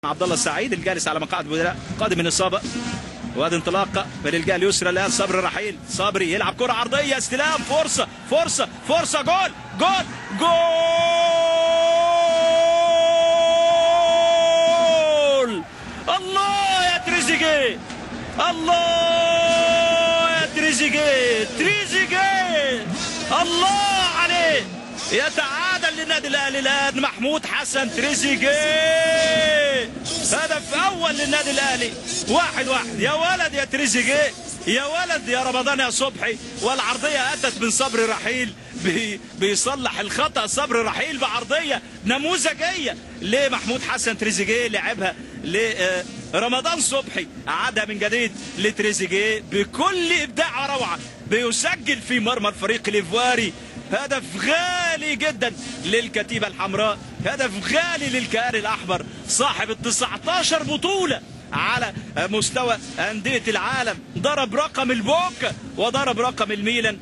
عبد الله السعيد الجالس على مقاعد البدلاء قادم من اصابه. وادي انطلاقه بالجهه اليسرى الان صبري رحيل. صبري يلعب كره عرضيه استلام فرصه فرصه فرصه جول جول جول. الله يا تريزيجيه، الله يا تريزيجيه، تريزيجيه الله عليه. يتعادل للنادي الاهلي الان محمود حسن تريزيجيه، هدف اول للنادي الاهلي. 1-1. يا ولد يا تريزيجيه، يا ولد يا رمضان يا صبحي. والعرضيه اتت من صبري رحيل، بيصلح الخطا صبري رحيل بعرضيه نموذجيه لمحمود حسن تريزيجيه، لعبها لرمضان صبحي، عادها من جديد لتريزيجيه بكل ابداع وروعه، بيسجل في مرمى الفريق الايفواري. هدف غالي جدا للكتيبة الحمراء، هدف غالي للكيان الأحمر، صاحب ال19 بطولة على مستوى أندية العالم. ضرب رقم البوكا وضرب رقم الميلان.